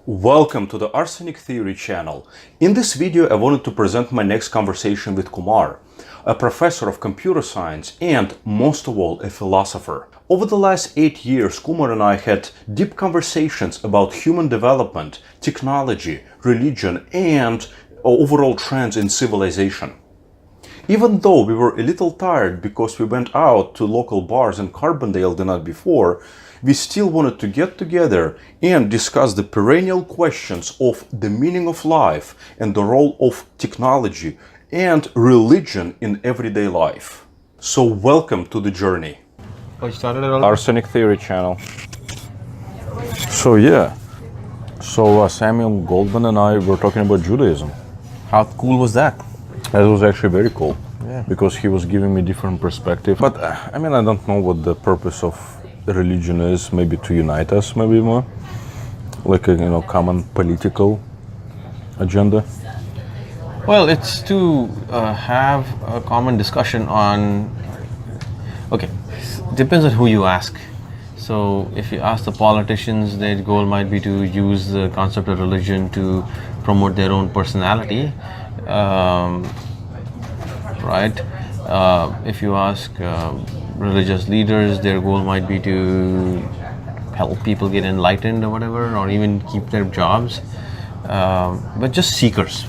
Welcome to the Arsenic Theory channel. In this video, I wanted to present my next conversation with Kumar, a professor of computer science and, most of all, a philosopher. Over the last 8 years, Kumar and I had deep conversations about human development, technology, religion, and overall trends in civilization. Even though we were a little tired because we went out to local bars in Carbondale the night before, we still wanted to get together and discuss the perennial questions of the meaning of life and the role of technology and religion in everyday life. So welcome to the journey. Oh, you started it already? Arsenic Theory channel. So Samuel Goldman and I were talking about Judaism. How cool was that? That was actually very cool. Yeah. Because he was giving me different perspective. But I don't know what the purpose of religion is. Maybe to unite us, maybe more like a common political agenda. Well, it's to have a common discussion on. Okay, depends on who you ask. So if you ask the politicians, their goal might be to use the concept of religion to promote their own personality, right? If you ask religious leaders, their goal might be to help people get enlightened or whatever, or even keep their jobs. But just seekers.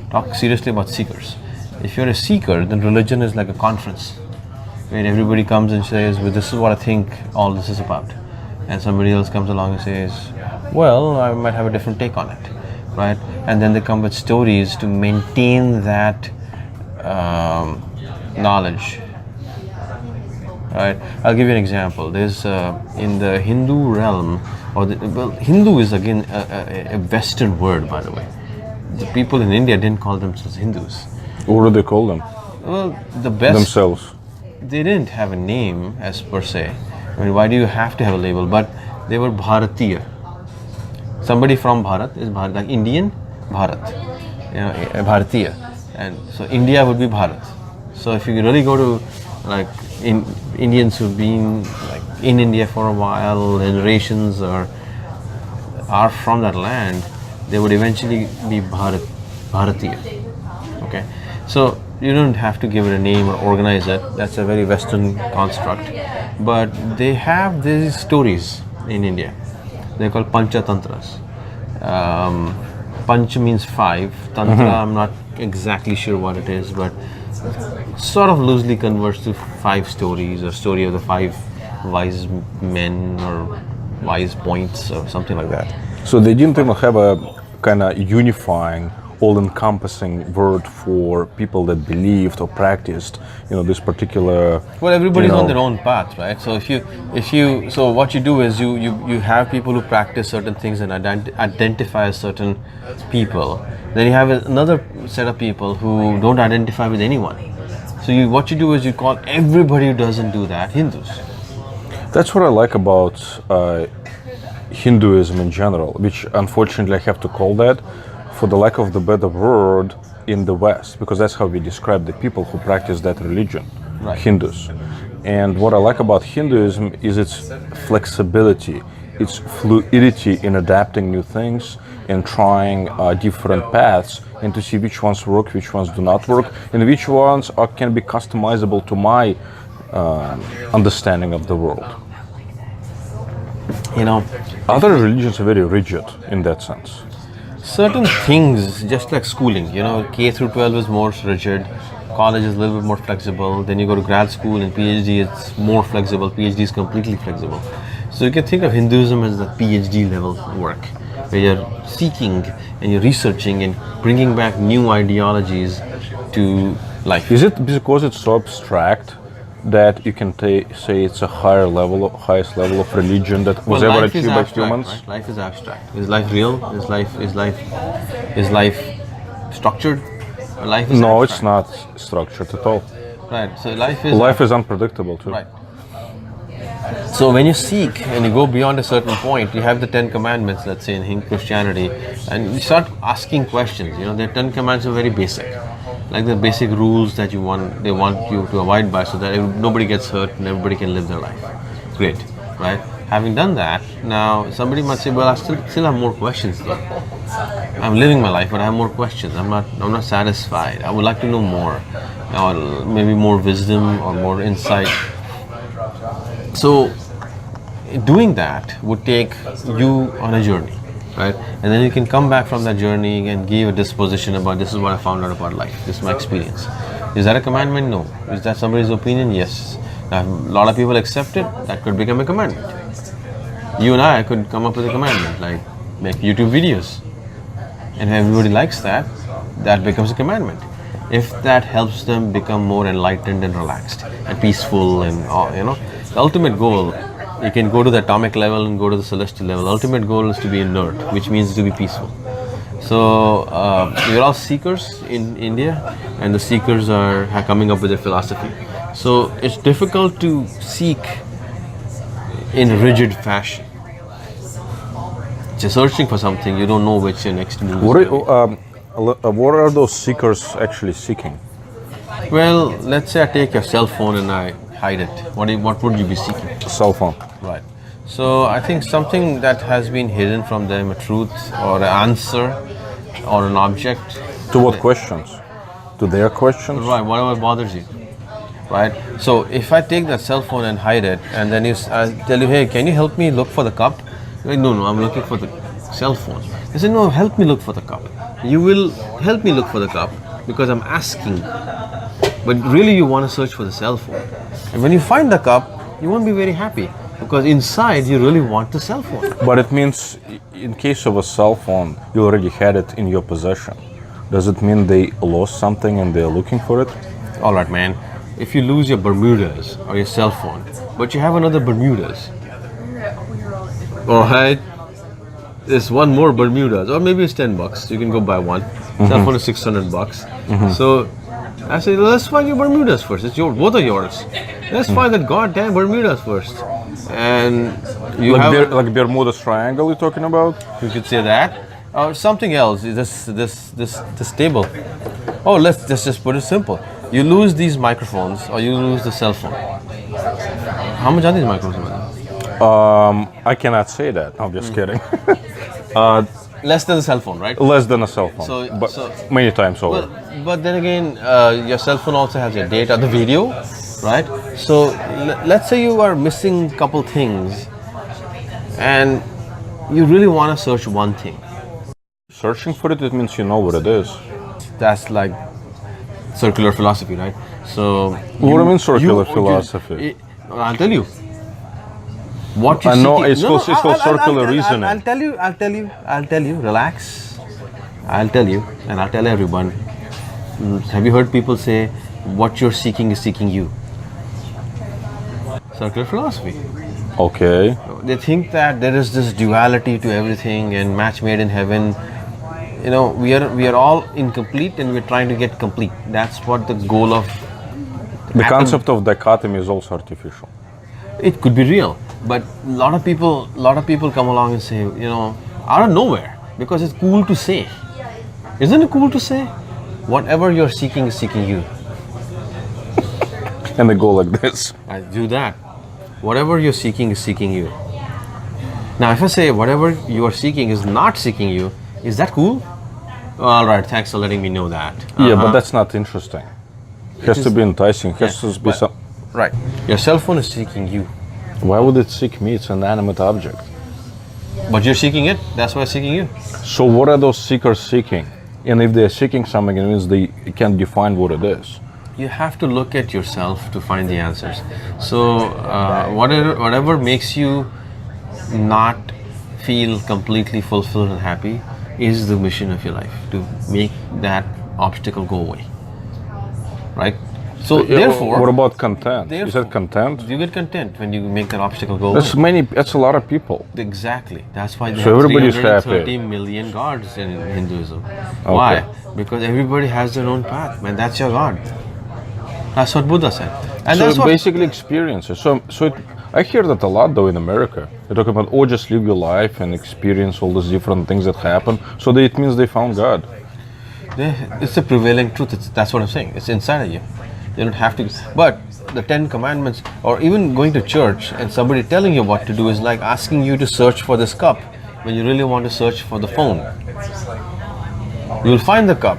Talk seriously about seekers. If you're a seeker, then religion is like a conference where everybody comes and says, well, this is what I think all this is about. And somebody else comes along and says, well, I might have a different take on it, right? And then they come with stories to maintain that knowledge. Right. I'll give you an example. There's in the Hindu realm, Hindu is again a Western word, by the way. The people in India didn't call themselves Hindus. What do they call them? Well, the best Themselves. They didn't have a name as per se. I mean, why do you have to have a label? But they were Bharatiya. Somebody from Bharat is Bharat, like Indian, Bharat. Bharatiya. And so India would be Bharat. So if you really go to like Indians who've been like in India for a while, generations, or are from that land, they would eventually be Bharatiya. Okay, so you don't have to give it a name or organize it. That's a very Western construct. But they have these stories in India. They're called Panchatantras. Panch means 5. Tantra, I'm not exactly sure what it is, but sort of loosely converts to 5 stories, or story of the 5 wise men or wise points or something like that. So they didn't even have a kind of unifying, all-encompassing word for people that believed or practiced, this particular. Well, everybody's on their own path, right? So so what you do is you have people who practice certain things and identify as certain people. Then you have another set of people who don't identify with anyone. So what you do is you call everybody who doesn't do that Hindus. That's what I like about Hinduism in general, which unfortunately I have to call that, for the lack of the better word, in the West, because that's how we describe the people who practice that religion, right. Hindus. And what I like about Hinduism is its flexibility, its fluidity in adapting new things and trying different paths, and to see which ones work, which ones do not work, and which ones can be customizable to my understanding of the world. Other religions are very rigid in that sense. Certain things, just like schooling, K through 12 is more rigid, college is a little bit more flexible, then you go to grad school and PhD, it's more flexible, PhD is completely flexible. So you can think of Hinduism as the PhD level work, where you're seeking and you're researching and bringing back new ideologies to life. Is it because it's so abstract that you can say it's a highest level of religion that was ever achieved by humans? Right? Life is abstract. Is life real? Is life structured? Life is no, abstract. It's not structured at all. Right. So life is unpredictable too. Right. So when you seek and you go beyond a certain point, you have the 10 commandments, let's say in Christianity, and you start asking questions. The 10 commandments are very basic. Like the basic rules that they want you to abide by, so that nobody gets hurt and everybody can live their life. Great, right? Having done that, now somebody might say, well, I still have more questions though. I'm living my life, but I have more questions. I'm not satisfied. I would like to know more, or maybe more wisdom or more insight. So doing that would take you on a journey, right? And then you can come back from that journey and give a disposition about, this is what I found out about life. This is my experience. Is that a commandment? No. Is that somebody's opinion? Yes. Now, a lot of people accept it. That could become a commandment. You and I could come up with a commandment, like make YouTube videos. And if everybody likes that, that becomes a commandment. If that helps them become more enlightened and relaxed and peaceful and, the ultimate goal, you can go to the atomic level and go to the celestial level. The ultimate goal is to be inert, which means to be peaceful. So we're all seekers in India, and the seekers are coming up with a philosophy. So it's difficult to seek in a rigid fashion. Just searching for something, you don't know which your next move is. What are those seekers actually seeking? Well, let's say I take your cell phone and I hide it. What would you be seeking? Cell phone. Right. So I think something that has been hidden from them, a truth or an answer or an object. To what questions? To their questions? Right, whatever bothers you. Right. So if I take that cell phone and hide it, and then I tell you, hey, can you help me look for the cup? Like, no, I'm looking for the cell phone. I said, no, help me look for the cup. You will help me look for the cup because I'm asking. But really you want to search for the cell phone. And when you find the cup, you won't be very happy because inside you really want the cell phone. But it means in case of a cell phone, you already had it in your possession. Does it mean they lost something and they're looking for it? All right, man. If you lose your Bermudas or your cell phone, but you have another Bermudas, all right, there's one more Bermudas, or maybe it's $10. You can go buy one. Cell phone is $600. So I say, let's find your Bermudas first. It's both of yours. Let's find that goddamn Bermudas first. And you like Bermuda's Triangle you're talking about? You could say that, or something else. This table. Oh, let's just put it simple. You lose these microphones, or you lose the cell phone. How much are these microphones? I cannot say that. I'm just kidding. Less than a cell phone, right? Less than a cell phone, but many times over. But then again, your cell phone also has your data, the video, right? So let's say you are missing a couple things, and you really want to search one thing. Searching for it, it means you know what it is. That's like circular philosophy, right? So what do you mean circular philosophy? I'll tell you. What you I know it's called circular reasoning. I'll tell you. Relax. I'll tell you, and I'll tell everyone. Have you heard people say, "What you're seeking is seeking you"? Circular philosophy. Okay. They think that there is this duality to everything and match made in heaven. We are all incomplete, and we're trying to get complete. That's what the goal of the concept of dichotomy is also artificial. It could be real, but a lot of people come along and say, out of nowhere, because it's cool to say. Isn't it cool to say? Whatever you're seeking is seeking you. And they go like this. I do that. Whatever you're seeking is seeking you. Now, if I say whatever you are seeking is not seeking you, is that cool? All right, thanks for letting me know that. Yeah, but that's not interesting. It has to be enticing. It has to be some. Right. Your cell phone is seeking you. Why would it seek me? It's an inanimate object. But you're seeking it. That's why it's seeking you. So what are those seekers seeking? And if they're seeking something, it means they can't define what it is. You have to look at yourself to find the answers. So whatever makes you not feel completely fulfilled and happy is the mission of your life, to make that obstacle go away. Right? So therefore, what about content? You said content? You get content when you make that obstacle go away. That's a lot of people. Exactly. That's why they so have everybody's 330 million gods in Hinduism. Okay. Why? Because everybody has their own path, man. That's your God. That's what Buddha said. And so that's what basically experiences. I hear that a lot though in America. They talk about, just live your life and experience all these different things that happen. So it means they found God. It's a prevailing truth. That's what I'm saying. It's inside of you. They don't have to. But the 10 commandments, or even going to church and somebody telling you what to do, is like asking you to search for this cup when you really want to search for the phone. You'll find the cup,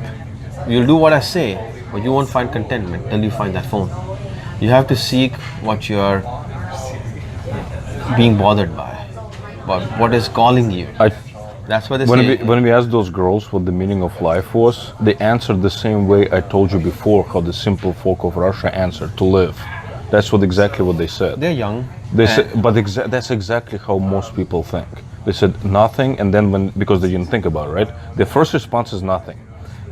you'll do what I say, but you won't find contentment till you find that phone. You have to seek what you're being bothered by, but what is calling you. That's what they say. When we asked those girls what the meaning of life was, they answered the same way I told you before, how the simple folk of Russia answered, to live. That's exactly what they said. They're young. They said, but that's exactly how most people think. They said nothing, and then because they didn't think about it, right? Their first response is nothing.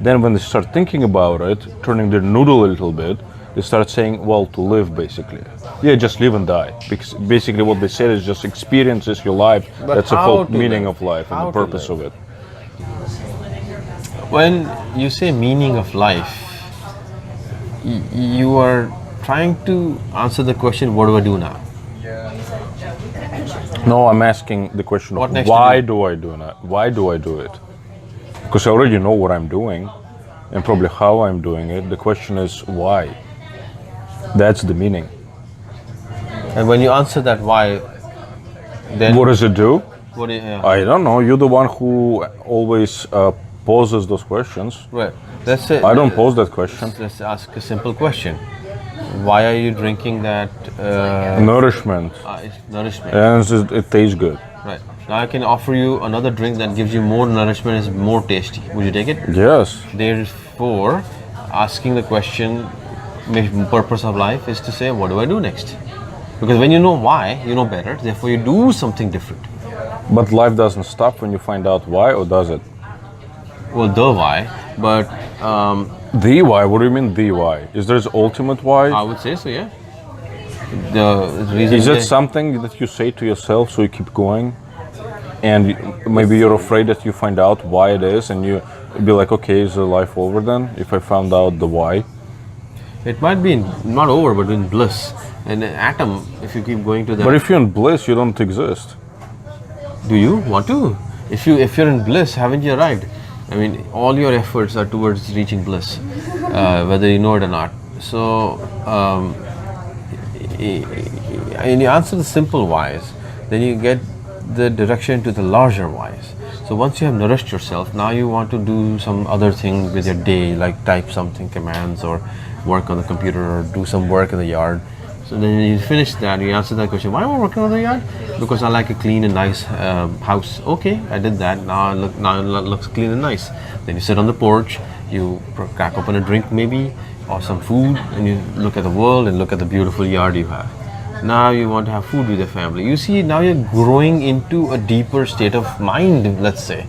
Then when they start thinking about it, turning their noodle a little bit, they start saying, well, to live, basically. Yeah, just live and die. Because basically what they said is just experiences your life. But that's the whole meaning of life and the purpose of it. When you say meaning of life, you are trying to answer the question, what do I do now? No, I'm asking the question of why do I do that? Why do I do it? Because I already know what I'm doing and probably how I'm doing it. The question is why? That's the meaning. And when you answer that why, then what does it do? I don't know. You're the one who always poses those questions. Right. That's it. I don't pose that question. Let's ask a simple question. Why are you drinking that? Nourishment. Nourishment. And it tastes good. Right. Now I can offer you another drink that gives you more nourishment, is more tasty. Would you take it? Yes. Therefore, asking the question, purpose of life is to say, what do I do next? Because when you know why, you know better. Therefore, you do something different. But life doesn't stop when you find out why, or does it? Well, the why, but the why? What do you mean the why? Is there an ultimate why? I would say so, yeah. The reason is it something that you say to yourself so you keep going, and maybe you're afraid that you find out why it is, and you be like, okay, is the life over then if I found out the why? It might be not over, but in bliss. An atom, if you keep going to that. But if you're in bliss, you don't exist. Do you want to? If you're in bliss, haven't you arrived? I mean, all your efforts are towards reaching bliss, whether you know it or not. So, and you answer the simple whys, then you get the direction to the larger whys. So once you have nourished yourself, now you want to do some other thing with your day, like type something, commands, or work on the computer, or do some work in the yard. So then you finish that, you answer that question, why am I working on the yard? Because I like a clean and nice house. Okay, I did that, now it looks clean and nice. Then you sit on the porch, you crack open a drink maybe, or some food, and you look at the world and look at the beautiful yard you have. Now you want to have food with your family. You see, now you're growing into a deeper state of mind, let's say.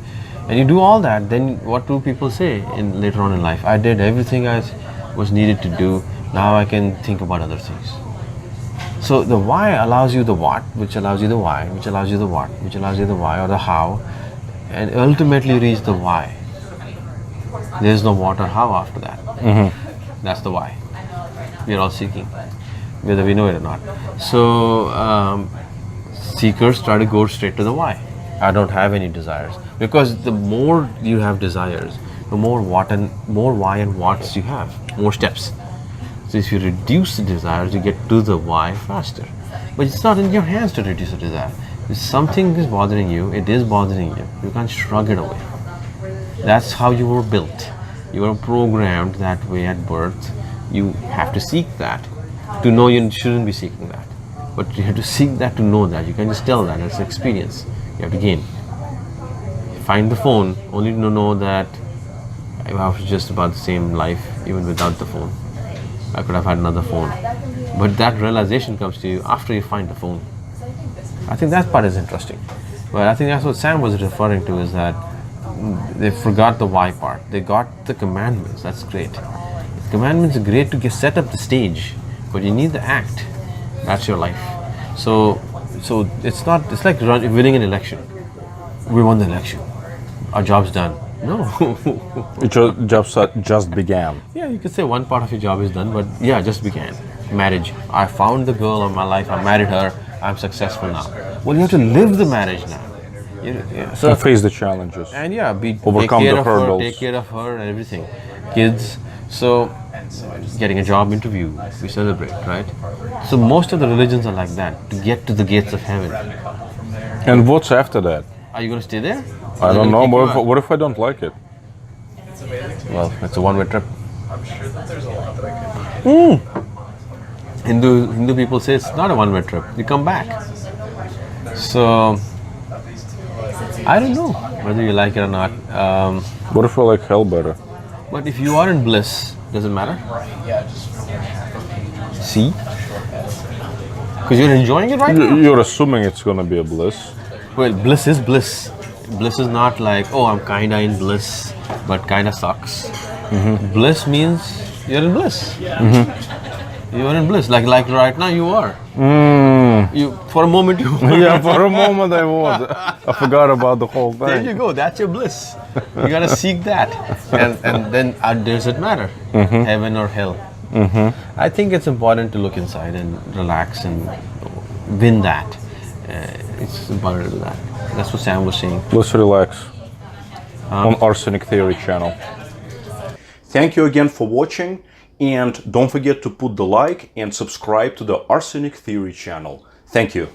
And you do all that, then what do people say later on in life? I did everything I was needed to do, now I can think about other things. So the why allows you the what, which allows you the why, which allows you the what, which allows you the why or the how, and ultimately reach the why. There's no what or how after that. Mm-hmm. That's the why. We're all seeking, whether we know it or not. So seekers try to go straight to the why. I don't have any desires, because the more you have desires, the more what and more why and whats you have, more steps. So if you reduce the desires, you get to the why faster. But it's not in your hands to reduce the desire. If something is bothering you, it is bothering you. You can't shrug it away. That's how you were built. You were programmed that way at birth. You have to seek that. To know you shouldn't be seeking that. But you have to seek that to know that. You can just tell that as experience. You have to gain. Find the phone only to know that I was just about the same life even without the phone. I could have had another phone. But that realization comes to you after you find the phone. I think that part is interesting. But I think that's what Sam was referring to, is that they forgot the why part. They got the commandments. That's great. The commandments are great to set up the stage, but you need the act. That's your life. So it's like winning an election. We won the election. Our job's done. No. Your job just began. Yeah, you could say one part of your job is done, but yeah, just began. Marriage. I found the girl of my life, I married her, I'm successful now. Well, you have to live the marriage now. So face the challenges. And yeah, overcome the hurdles. Take care of her and everything. Kids. So getting a job interview, we celebrate, right? So most of the religions are like that, to get to the gates of heaven. And what's after that? Are you going to stay there? I don't know. What if I don't like it? Well, it's a one-way trip. Hindu people say it's not a one-way trip. You come back. So I don't know whether you like it or not. What if I like hell better? But if you are in bliss, does it matter? See? Because you're enjoying it right now. You're assuming it's gonna be a bliss. Well, bliss is bliss. Bliss is not like, oh, I'm kinda in bliss, but kinda sucks. Bliss means you're in bliss. You're in bliss. Like right now you are. You for a moment you were. Yeah, for a moment I was. I forgot about the whole thing. There you go. That's your bliss. You gotta seek that, and then does it matter, heaven or hell? I think it's important to look inside and relax and win that. It's important to do that. That's what Sam was saying. Let's relax. On Arsenic Theory channel. Thank you again for watching, and don't forget to put the like and subscribe to the Arsenic Theory channel. Thank you.